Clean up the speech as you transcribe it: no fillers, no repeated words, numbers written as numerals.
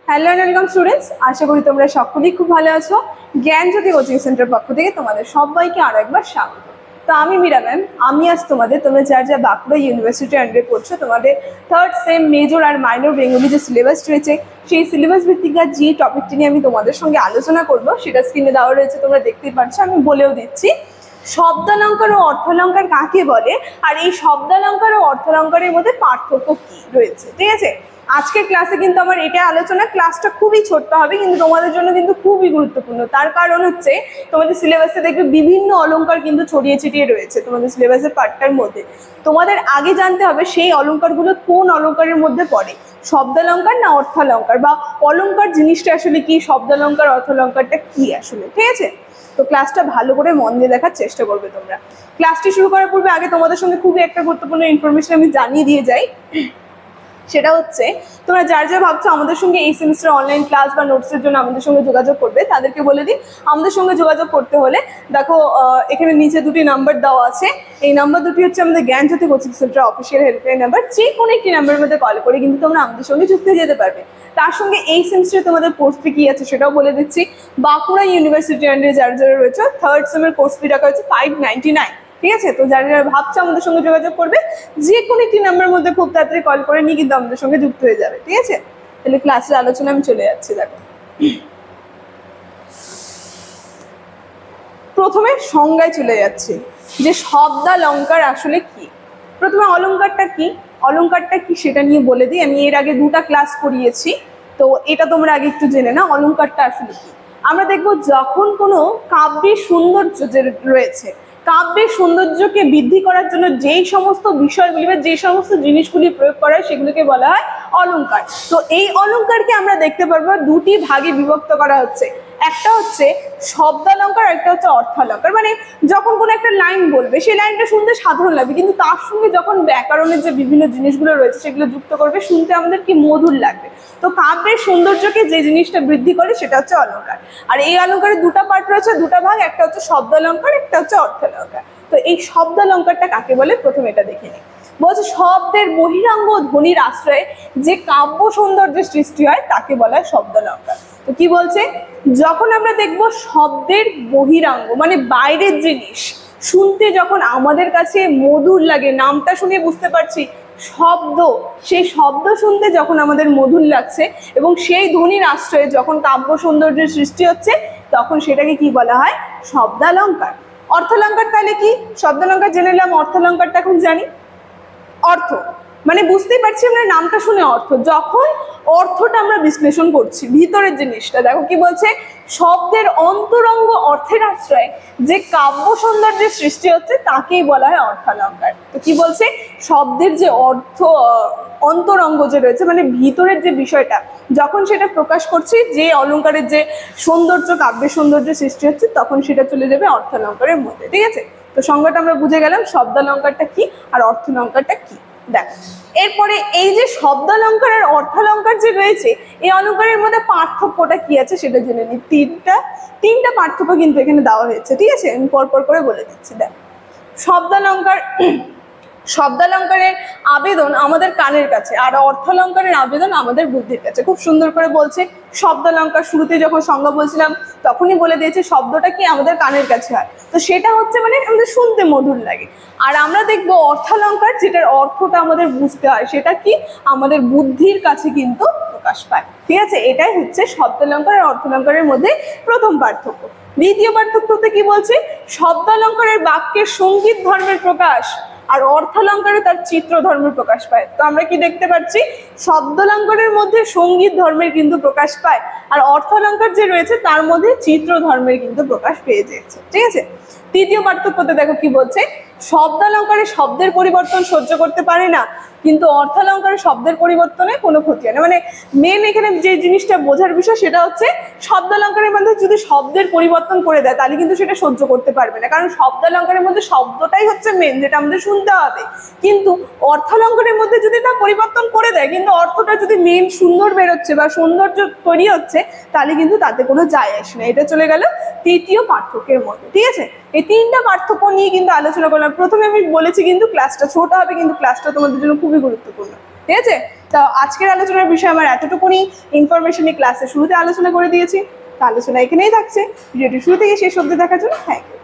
Hello and welcome students, আশা করি তোমরা সকলেই খুব ভালো আছো। জ্ঞানজ্যোতি কোচিং সেন্টার পক্ষ থেকে তোমাদের সবাইকে আরো একবার স্বাগত। তো আমি মীরা ম্যাম, আমি আজ তোমরা যা বাঁকুড়া ইউনিভার্সিটি আন্ডারে পড়ছো, তোমাদের থার্ড সেম মেজর আর মাইনর বেঙ্গলি যে সিলেবাস রয়েছে, সেই সিলেবাস ভিত্তিক যে টপিকটি নিয়ে আমি তোমাদের সঙ্গে আলোচনা করবো সেটা স্ক্রিনে দেওয়া রয়েছে, তোমরা দেখতেই পাচ্ছ। আমি বলেও দিচ্ছি, শব্দালঙ্কার ও অর্থালঙ্কার কাকে বলে, আর এই শব্দালঙ্কার ও অর্থালঙ্কারের মধ্যে পার্থক্য কি রয়েছে। ঠিক আছে, আজকের ক্লাসে কিন্তু আমার এটা আলোচনা, ক্লাসটা খুবই ছোট্ট হবে কিন্তু তোমাদের জন্য কিন্তু খুবই গুরুত্বপূর্ণ। তার কারণ হচ্ছে তোমাদের সিলেবাসে দেখবে বিভিন্ন অলঙ্কার কিন্তু ছড়িয়ে ছিটিয়ে রয়েছে তোমাদের সিলেবাসের পার্টটার মধ্যে। তোমাদের আগে জানতে হবে সেই অলঙ্কারগুলো কোন অলঙ্কারের মধ্যে পড়ে, শব্দালঙ্কার না অর্থালঙ্কার, বা অলঙ্কার জিনিসটা আসলে কি, শব্দালঙ্কার অর্থালঙ্কারটা কি আসলে। ঠিক আছে, তো ক্লাসটা ভালো করে মন দিয়ে দেখার চেষ্টা করবে তোমরা। ক্লাসটি শুরু করার পূর্বে আগে তোমাদের সঙ্গে খুবই একটা গুরুত্বপূর্ণ ইনফরমেশন আমি জানিয়ে দিয়ে যাই। সেটা হচ্ছে, তোমরা যার ভাবছো আমাদের সঙ্গে এই সেমিস্টার অনলাইন ক্লাস বা নোটসের জন্য আমাদের সঙ্গে যোগাযোগ করবে, তাদেরকে বলে দিই আমাদের সঙ্গে যোগাযোগ করতে হলে দেখো এখানে নিচে দুটি নাম্বার দেওয়া আছে। এই নাম্বার দুটি হচ্ছে আমাদের Gyanjyoti coaching centre official helpline number. যে কোনো একটি নাম্বারের মধ্যে কল করে কিন্তু তোমরা আমাদের সঙ্গে যুক্ত হয়ে যেতে পারবে। তার সঙ্গে এই সেমিস্টারে তোমাদের কোর্স ফি কি আছে সেটাও বলে দিচ্ছি। বাঁকুড়া ইউনিভার্সিটি আন্ডারে যারা রয়েছে, থার্ড সেমের কোর্স ফি রাখা হচ্ছে 599। ঠিক আছে, তো যারা ভাবছো আমাদের সঙ্গে যোগাযোগ করবে, যে কোনো একটি নাম্বারের মধ্যে খুব তাড়াতাড়ি কল করে নিয়ে কিন্তু আমাদের সঙ্গে যুক্ত হয়ে যাবে। ঠিক আছে, তাহলে ক্লাসের আলোচনা আমি চলে যাচ্ছি। দেখো, প্রথমে সংজ্ঞায় চলে যাচ্ছি যে শব্দালঙ্কার আসলে কি। প্রথমে অলঙ্কারটা কি, অলঙ্কারটা কি সেটা নিয়ে বলে দিই। আমি এর আগে দুটা ক্লাস করিয়েছি, তো এটা তোমরা আগে একটু জেনে না অলঙ্কারটা আসলে কি। আমরা দেখবো যখন কোনো কাব্যের সৌন্দর্য যে রয়েছে, কাব্যের সৌন্দর্যকে বৃদ্ধি করার জন্য যেই সমস্ত বিষয়গুলি বা যে সমস্ত জিনিসগুলি প্রয়োগ করা হয় সেগুলোকে বলা হয় অলঙ্কার। তো এই অলঙ্কারকে আমরা দেখতে পারবো দুটি ভাগে বিভক্ত করা হচ্ছে। একটা হচ্ছে শব্দালঙ্কার, একটা হচ্ছে অর্থালঙ্কার। মানে যখন কোনো একটা লাইন বলবে, সেই লাইনটা শুনতে সাধারণ লাগবে, কিন্তু তার সঙ্গে যখন ব্যাকরণের যে বিভিন্ন জিনিসগুলো রয়েছে সেগুলো যুক্ত করবে, শুনতে আমাদের কি মধুর লাগবে। তো কাব্যের সৌন্দর্যকে যে জিনিসটা বৃদ্ধি করে সেটা হচ্ছে অলঙ্কার। আর এই অলঙ্কারের দুটা পার্ট রয়েছে, দুটা ভাগ, একটা হচ্ছে শব্দালঙ্কার, একটা হচ্ছে অর্থালঙ্কার। তো এই শব্দালঙ্কারটা কাকে বলে প্রথমে এটা দেখে নিই। বলছে শব্দের বহিরাঙ্গ ধ্বনির আশ্রয়ে যে কাব্য সৌন্দর্যের সৃষ্টি হয় তাকে বলা হয় শব্দালঙ্কার। তো কি বলছে, যখন আমরা দেখব শব্দের বহিরাঙ্গ মানে বাইরের জিনিস শুনতে যখন আমাদের কাছে মধুর লাগে, নামটা শুনে বুঝতে পারছি শব্দ, সেই শব্দ শুনতে যখন আমাদের মধুর লাগছে এবং সেই ধ্বনির আশ্রয়ে যখন কাব্য সৌন্দর্যের সৃষ্টি হচ্ছে, তখন সেটাকে কি বলা হয়, শব্দালঙ্কার। অর্থালঙ্কার তাহলে কি, শব্দালঙ্কার জেনে নিলাম, অর্থালঙ্কারটা এখন জানি। অর্থ মানে বুঝতেই পারছি আমরা নামটা শুনে অর্থ, যখন অর্থটা আমরা বিশ্লেষণ করছি ভিতরের জিনিসটা। দেখো কি বলছে, শব্দের অন্তরঙ্গ অর্থের আশ্রয়ে যে কাব্য সৌন্দর্যের সৃষ্টি হচ্ছে তাকেই বলা হয় অর্থালঙ্কার। তো কি বলছে, শব্দের যে অর্থ অন্তরঙ্গ যে রয়েছে মানে ভিতরের যে বিষয়টা, যখন সেটা প্রকাশ করছি, যে অলঙ্কারের যে সৌন্দর্য, কাব্যের সৌন্দর্য সৃষ্টি হচ্ছে, তখন সেটা চলে যাবে অর্থালঙ্কারের মধ্যে। ঠিক আছে, তো সংজ্ঞাটা আমরা বুঝে গেলাম শব্দালঙ্কারটা কি আর অর্থালঙ্কারটা কি। দেখো, এরপরে এই যে শব্দালঙ্কার আর অর্থালঙ্কার যে রয়েছে, এই অলঙ্কারের মধ্যে পার্থক্যটা কি আছে সেটা জেনে নিই। তিনটা পার্থক্য কিন্তু এখানে দেওয়া হয়েছে। ঠিক আছে, আমি পরপর করে বলে দিচ্ছি। দেখো, শব্দালঙ্কারের আবেদন আমাদের কানের কাছে, আর অর্থালঙ্কারের আবেদন আমাদের বুদ্ধির কাছে। খুব সুন্দর করে বলছে। শব্দালঙ্কার শুরুতে যখন সংজ্ঞা বলছিলাম তখনই বলে দিয়েছে শব্দটা কি আমাদের কানের কাছে হয়, তো সেটা হচ্ছে মানে আমাদের শুনতে মধুর লাগে। আর আমরা দেখবো অর্থালঙ্কার, যেটার অর্থটা আমাদের বুঝতে হয়, সেটা কি আমাদের বুদ্ধির কাছে কিন্তু প্রকাশ পায়। ঠিক আছে, এটাই হচ্ছে শব্দালঙ্কার আর অর্থালঙ্কারের মধ্যে প্রথম পার্থক্য। দ্বিতীয় পার্থক্যতে কি বলছে, শব্দালঙ্কারের বাক্যের সঙ্গীত ধর্মের প্রকাশ, আর অর্থালঙ্কারে তার চিত্র ধর্মের প্রকাশ পায়। তো আমরা কি দেখতে পাচ্ছি, শব্দালঙ্কারের মধ্যে সঙ্গীত ধর্মের কিন্তু প্রকাশ পায়, আর অর্থালঙ্কার যে রয়েছে তার মধ্যে চিত্র ধর্মের কিন্তু প্রকাশ পেয়ে যাচ্ছে। ঠিক আছে, তৃতীয় পার্থক্যতে দেখো কি বলছে, শব্দালঙ্কারে শব্দের পরিবর্তন সহ্য করতে পারে না, কিন্তু অর্থালঙ্কারে শব্দের পরিবর্তনে কোনো ক্ষতি হয় না। মানে মেন এখানে যে জিনিসটা বোঝার বিষয় সেটা হচ্ছে, শব্দালঙ্কারের মধ্যে যদি শব্দের পরিবর্তন করে দেয় তাহলে কিন্তু সেটা সহ্য করতে পারবে না, কারণ শব্দালঙ্কারের মধ্যে শব্দটাই হচ্ছে মেন, যেটা আমাদের শুনতে হবে। কিন্তু অর্থালঙ্কারের মধ্যে যদি তা পরিবর্তন করে দেয়, কিন্তু অর্থটা যদি মেন সুন্দর বেরোচ্ছে বা সৌন্দর্য তৈরি হচ্ছে, তাহলে কিন্তু তাতে কোনো যায় আসে না। এটা চলে গেল তৃতীয় পার্থক্যের মধ্যে। ঠিক আছে, এই তিনটা পার্থক্য নিয়ে কিন্তু আলোচনা করলাম। প্রথমে আমি বলেছি কিন্তু ক্লাসটা ছোট হবে, কিন্তু ক্লাসটা তোমাদের জন্য খুবই গুরুত্বপূর্ণ। ঠিক আছে, তো আজকের আলোচনার বিষয় আমার এতটুকুনি ইনফরমেশনই ক্লাসে শুরুতে আলোচনা করে দিয়েছি। তো আলোচনা এখানেই থাকছে। ভিডিওটি শুরু থেকে শেষ অবধি দেখার জন্য থ্যাংক ইউ।